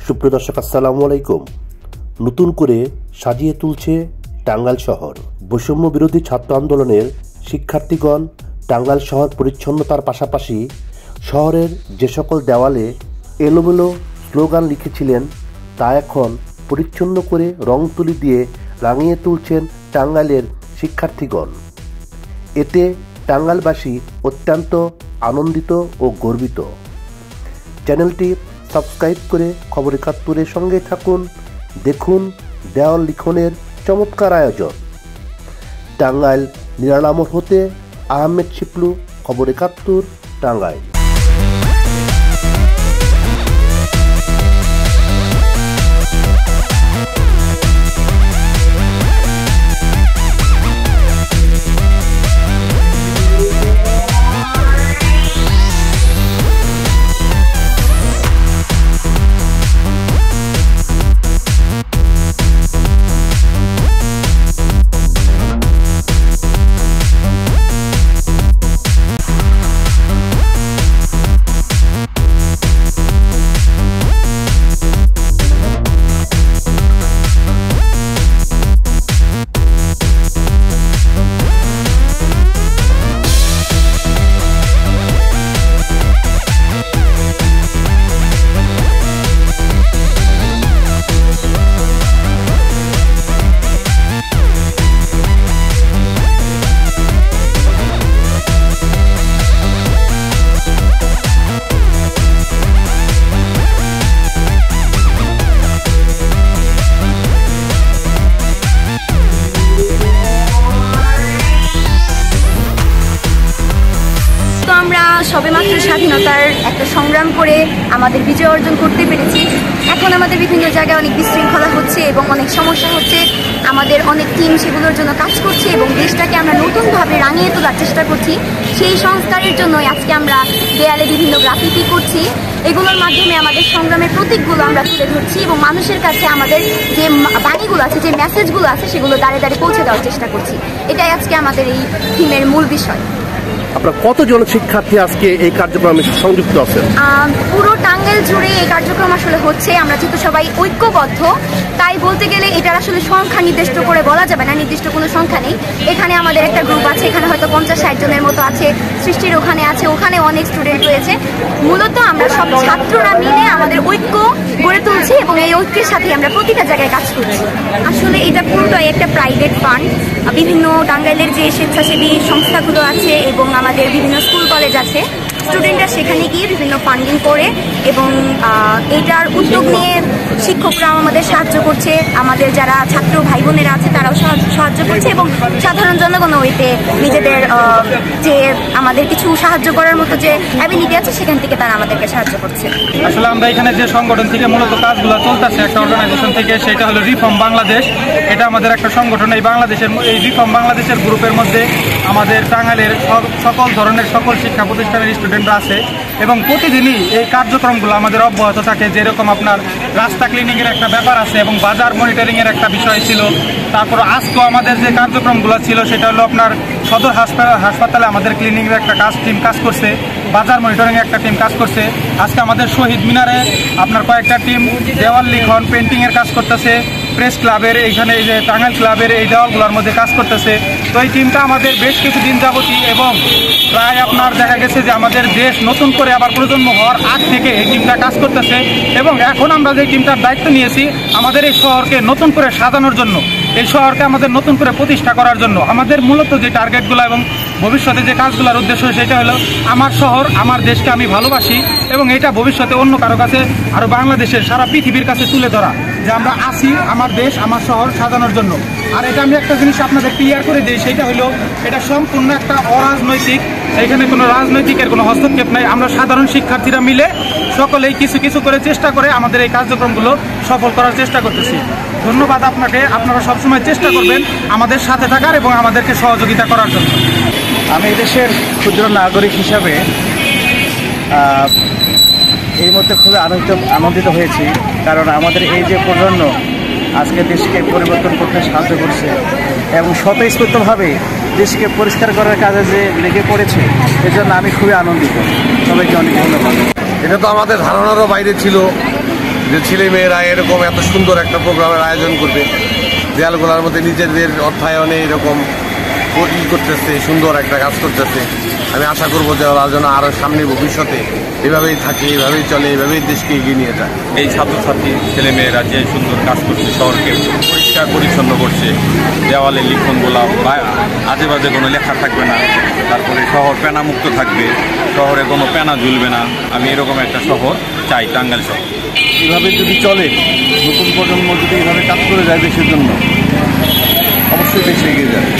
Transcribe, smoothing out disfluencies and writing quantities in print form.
সুপ্রিয় দর্শক, আসসালামু আলাইকুম। নতুন করে সাজিয়ে তুলছে টাঙ্গাইল শহর। বৈষম্য বিরোধী ছাত্র আন্দোলনের শিক্ষার্থীগণ টাঙ্গাইল শহর পরিচ্ছন্নতার পাশাপাশি শহরের যে সকল দেওয়ালে এলোমেলো স্লোগান লিখেছিলেন তা এখন পরিচ্ছন্ন করে রং তুলি দিয়ে রাঙিয়ে তুলছেন টাঙ্গাইলের শিক্ষার্থীগণ। এতে টাঙ্গাইলবাসী অত্যন্ত আনন্দিত ও গর্বিত। চ্যানেলটি সাবস্ক্রাইব করে খবর ৭১-এর সঙ্গে থাকুন। দেখুন দেওয়াল লিখনের চমৎকার আয়োজন। টাঙ্গাইল নিরালামর হতে আহমেদ শিপলু, খবর ৭১, টাঙ্গাইল। আমরা সবেমাত্র স্বাধীনতার একটা সংগ্রাম করে আমাদের বিজয় অর্জন করতে পেরেছি। এখন আমাদের বিভিন্ন জায়গায় অনেক বিশৃঙ্খলা হচ্ছে এবং অনেক সমস্যা হচ্ছে। আমাদের অনেক টিম সেগুলোর জন্য কাজ করছে এবং দেশটাকে আমরা নতুনভাবে রাঙিয়ে তোলার চেষ্টা করছি। সেই সংস্কারের জন্যই আজকে আমরা দেয়ালে বিভিন্ন গ্রাফিতি করছি। এগুলোর মাধ্যমে আমাদের সংগ্রামের প্রতীকগুলো আমরা তুলে ধরছি এবং মানুষের কাছে আমাদের যে বাণীগুলো আছে, যে মেসেজগুলো আছে, সেগুলো দাঁড়িয়ে দাঁড়িয়ে পৌঁছে দেওয়ার চেষ্টা করছি। এটাই আজকে আমাদের এই থিমের মূল বিষয়। আপনার কতজন শিক্ষার্থী আজকে এই কার্যক্রমে সংযুক্ত আছেন? পুরো টাঙ্গাইল জুড়ে এই কার্যক্রম আসলে হচ্ছে। আমরা যেহেতু সবাই ঐক্যবদ্ধ, তাই বলতে গেলে এটার আসলে সংখ্যা নির্দিষ্ট করে বলা যাবে না, নির্দিষ্ট কোনো সংখ্যা নেই। এখানে আমাদের একটা গ্রুপ আছে, এখানে হয়তো ৫০-৬০ জনের মতো আছে। সৃষ্টির ওখানে আছে, ওখানে অনেক স্টুডেন্ট রয়েছে। মূলত আমরা সব ছাত্ররা মিলে আমাদের ঐক্য গড়ে তুলছি এবং এই ঐক্যের সাথে আমরা প্রতিটা জায়গায় কাজ করছি। আসলে এটা পুরোটাই একটা প্রাইভেট ফান্ড। বিভিন্ন টাঙ্গাইলের যে স্বেচ্ছাসেবী সংস্থাগুলো আছে এবং আমাদের বিভিন্ন স্কুল কলেজ আছে, স্টুডেন্টরা সেখানে গিয়ে বিভিন্ন ফান্ডিং করে এবং এটার উদ্যোগ নিয়ে শিক্ষকরা আমাদের সাহায্য করছে। আমাদের যারা ছাত্র ভাই বোনেরা আছে তারাও সাহায্য করছে এবং সাধারণ জনগণও এতে নিজেদের যে আমাদের কিছু সাহায্য করার মতো যে অ্যাবিলিটি আছে সেখান থেকে তারা আমাদেরকে সাহায্য করছে। আসলে আমরা এখানে যে সংগঠন থেকে মূলত কাজগুলো চলতেছে, একটা অর্গানাইজেশন থেকে, সেটা হলো রিফর্ম বাংলাদেশ। এটা আমাদের একটা সংগঠন। এই রিফর্ম বাংলাদেশের গ্রুপের মধ্যে আমাদের টাঙ্গাইলের সকল ধরনের সকল শিক্ষা প্রতিষ্ঠানের স্টুডেন্টরা আছে এবং প্রতিদিনই এই কার্যক্রমগুলো আমাদের অব্যাহত থাকে। যেরকম আপনার রাস্তা ক্লিনিংয়ের একটা ব্যাপার আছে এবং বাজার মনিটরিংয়ের একটা বিষয় ছিল। তারপর আজকেও আমাদের যে কার্যক্রমগুলো ছিল সেটা হলো আপনার সদর হাসপাতালে আমাদের ক্লিনিংয়ের একটা টিম কাজ করছে, বাজার মনিটরিংয়ের একটা টিম কাজ করছে। আজকে আমাদের শহীদ মিনারে আপনার কয়েকটা টিম দেওয়াল লিখন পেন্টিংয়ের কাজ করতেছে। প্রেস ক্লাবের এইখানে এই যে টাঙ্গাইল ক্লাবের এই দেওয়ালগুলোর মধ্যে কাজ করতেছে। তো এই টিমটা আমাদের বেশ কিছুদিন যাবতই এবং প্রায় আপনার দেখা গেছে যে আমাদের দেশ নতুন করে আবার প্রজন্ম হওয়ার আগ থেকে এই টিমটা কাজ করতেছে এবং এখন আমরা যে টিমটার দায়িত্ব নিয়েছি আমাদের এই শহরকে নতুন করে সাজানোর জন্য, এই শহরকে আমাদের নতুন করে প্রতিষ্ঠা করার জন্য আমাদের মূলত যে টার্গেটগুলো এবং ভবিষ্যতে যে কাজগুলোর উদ্দেশ্য সেটা হলো আমার শহর, আমার দেশকে আমি ভালোবাসি এবং এটা ভবিষ্যতে অন্য কারো কাছে, আরও বাংলাদেশের সারা পৃথিবীর কাছে তুলে ধরা যে আমরা আসি আমার দেশ আমার শহর সাজানোর জন্য। আর এটা আমি একটা জিনিস আপনাদের ক্লিয়ার করে দিই, সেটা হলো এটা সম্পূর্ণ একটা অরাজনৈতিক, এখানে কোনো রাজনৈতিকের কোনো হস্তক্ষেপ নাই। আমরা সাধারণ শিক্ষার্থীরা মিলে সকলেই কিছু কিছু করে চেষ্টা করে আমাদের এই কার্যক্রমগুলো সফল করার চেষ্টা করতেছি। ধন্যবাদ আপনাকে। আপনারা সবসময় চেষ্টা করবেন আমাদের সাথে থাকার এবং আমাদেরকে সহযোগিতা করার জন্য। আমি দেশের ক্ষুদ্র নাগরিক হিসাবে এই মধ্যে খুবই আনন্দিত হয়েছি, কারণ আমাদের এই যে প্রজন্ম আজকে দেশকে পরিবর্তন করতে সাহায্য করছে এবং স্বতঃস্ফূর্তভাবে দেশকে পরিষ্কার করার কাজে যে লেগে পড়েছে এজন্য আমি খুবই আনন্দিত। সবাইকে অনেক ধন্যবাদ। এটা তো আমাদের ধারণারও বাইরে ছিল যে ছেলে মেয়েরা এরকম এত সুন্দর একটা প্রোগ্রামের আয়োজন করবে, দেয়ালগুলোর মধ্যে নিজেদের অর্থায়নে এরকম করতেছে, সুন্দর একটা কাজ করতেছে। আমি আশা করবো যে ওরা যেন আরও সামনে ভবিষ্যতে এভাবেই থাকে, এভাবেই চলে, এভাবেই দেশকে এগিয়ে নিয়ে যায়। এই ছাত্রছাত্রী ছেলেমেয়েরা যে সুন্দর কাজ করছে, শহরকে পরিষ্কার পরিচ্ছন্ন করছে, দেওয়ালে লিখনগুলা বা আজে বাজে কোনো লেখা থাকবে না, তারপরে শহর পেনামুক্ত থাকবে, শহরে কোনো পেনা ঝুলবে না। আমি এরকম একটা শহর চাই, টাঙ্গাইল শহর। এভাবে যদি চলে, নতুন প্রজন্ম যদি এভাবে কাজ করে যায় দেশের জন্য, অবশ্যই দেশে এগিয়ে যাবে।